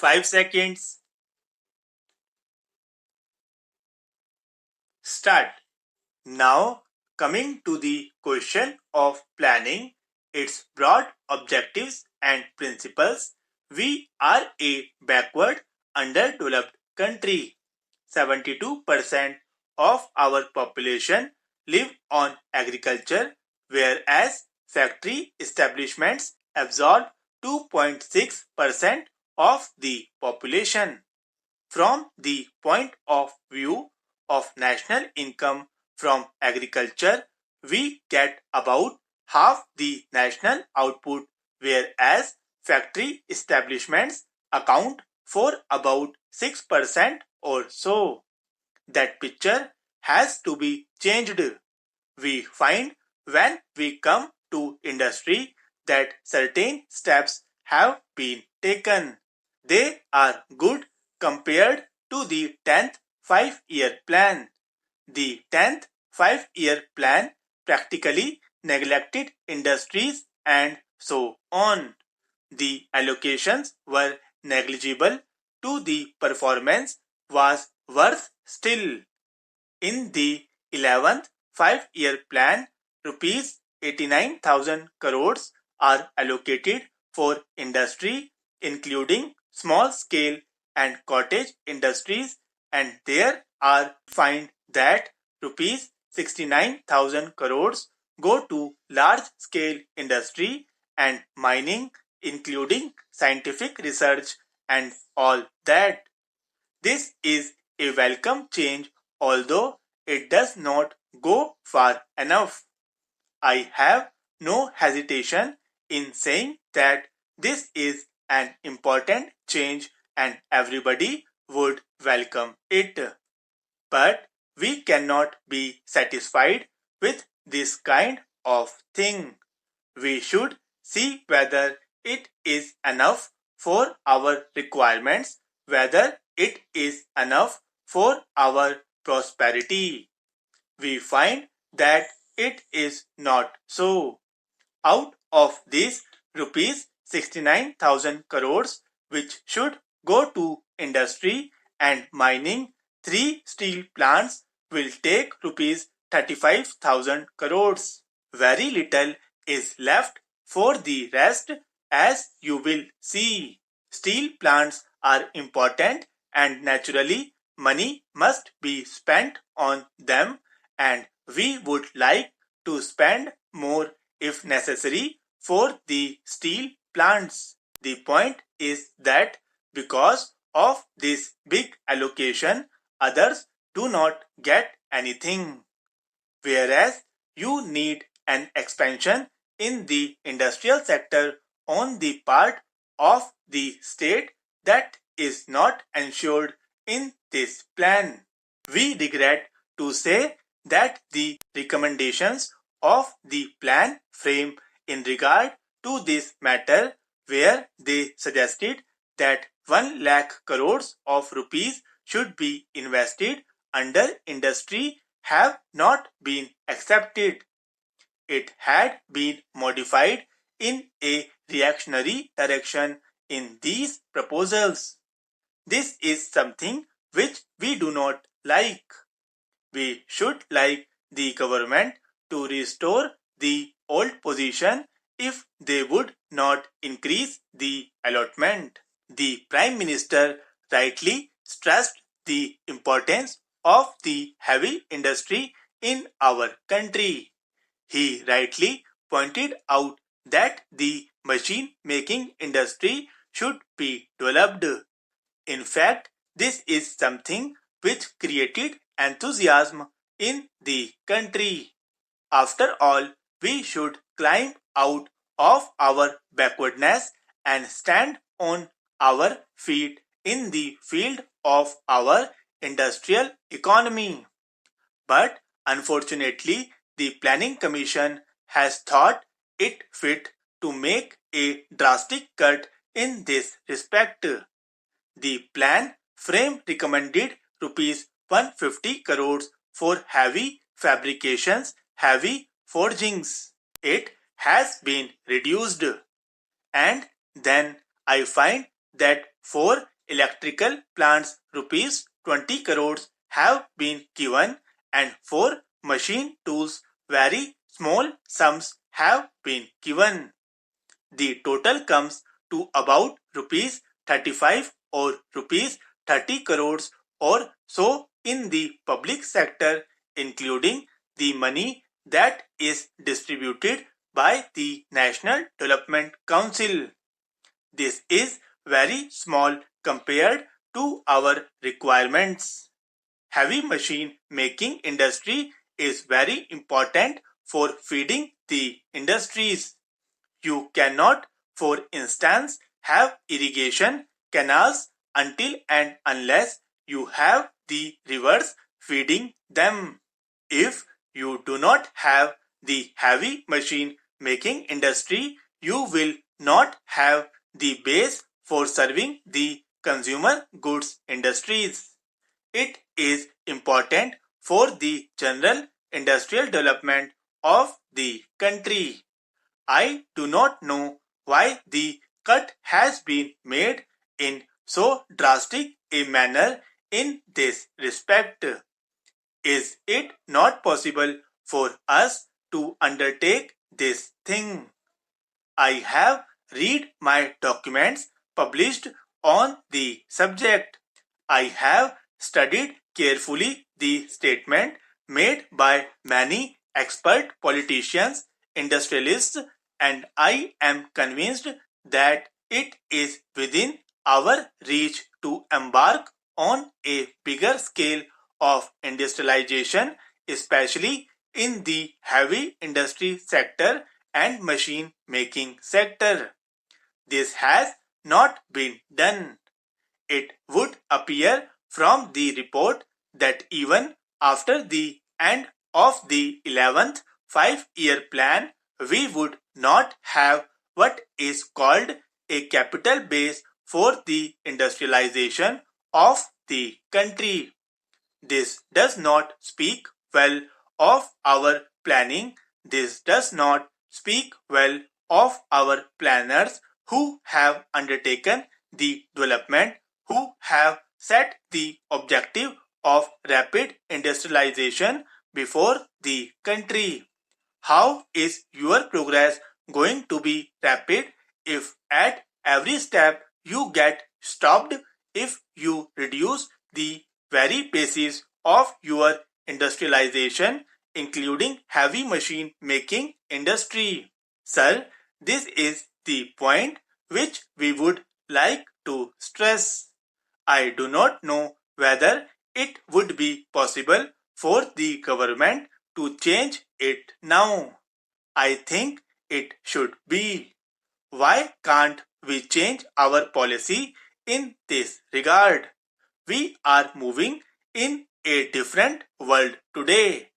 5 seconds. Start. Now, coming to the question of planning, its broad objectives and principles, we are a backward, underdeveloped country. 72% of our population live on agriculture, whereas factory establishments absorb 2.6% of the population. From the point of view of national income from agriculture, we get about half the national output, whereas factory establishments account for about 6% or so. That picture has to be changed. We find when we come to industry that certain steps have been taken. They are good compared to the 10th 5-year plan. The 10th 5-year plan practically neglected industries and so on. The allocations were negligible to the performance was worse still. In the 11th 5-year plan, rupees 89,000 crores are allocated for industry, including small-scale and cottage industries, and there are find that rupees 69,000 crores go to large-scale industry and mining, including scientific research and all that. This is a welcome change, although it does not go far enough. I have no hesitation in saying that this is an important change and everybody would welcome it. But we cannot be satisfied with this kind of thing. We should see whether it is enough for our requirements, whether it is enough for our prosperity. We find that it is not so. Out of these rupees 69,000 crores, which should go to industry and mining, 3 steel plants will take rupees 35,000 crores. Very little is left for the rest, as you will see. Steel plants are important and naturally money must be spent on them, and we would like to spend more if necessary for the steel plants. The point is that because of this big allocation, others do not get anything. Whereas you need an expansion in the industrial sector on the part of the state that is not ensured in this plan. We regret to say that the recommendations of the plan frame in regard to this matter, where they suggested that 1 lakh crores of rupees should be invested under industry, have not been accepted. It had been modified in a reactionary direction in these proposals. This is something which we do not like. We should like the government to restore the old position if they would not increase the allotment. The Prime Minister rightly stressed the importance of the heavy industry in our country. He rightly pointed out that the machine making industry should be developed. In fact, this is something which created enthusiasm in the country. After all, we should climb out of our backwardness and stand on our feet in the field of our industrial economy. But unfortunately, the Planning Commission has thought it fit to make a drastic cut in this respect. The plan frame recommended rupees 150 crores for heavy fabrications, heavy forgings. It has been reduced. And then I find that for electrical plants rupees 20 crores have been given, and for machine tools very small sums have been given. The total comes to about rupees 35 or rupees 30 crores or so in the public sector, including the money that is distributed by the National Development Council. This is very small compared to our requirements. Heavy machine making industry is very important for feeding the industries. You cannot, for instance, have irrigation canals until and unless you have the rivers feeding them. If you do not have the heavy machine making industry, you will not have the base for serving the consumer goods industries. It is important for the general industrial development of the country. I do not know why the cut has been made in so drastic a manner in this respect. Is it not possible for us to undertake this thing? I have read my documents published on the subject. I have studied carefully the statement made by many expert politicians, industrialists, and I am convinced that it is within our reach to embark on a bigger scale of industrialization, especially in the heavy industry sector and machine making sector. This has not been done. It would appear from the report that even after the end of the 11th 5-year plan, we would not have what is called a capital base for the industrialization of the country. This does not speak well of our planning. This does not speak well of our planners who have undertaken the development, who have set the objective of rapid industrialization before the country. How is your progress going to be rapid if at every step you get stopped, if you reduce the very basis of your industrialization, including heavy machine making industry? Sir, this is the point which we would like to stress. I do not know whether it would be possible for the government to change it now. I think it should be. Why can't we change our policy in this regard? We are moving in a different world today.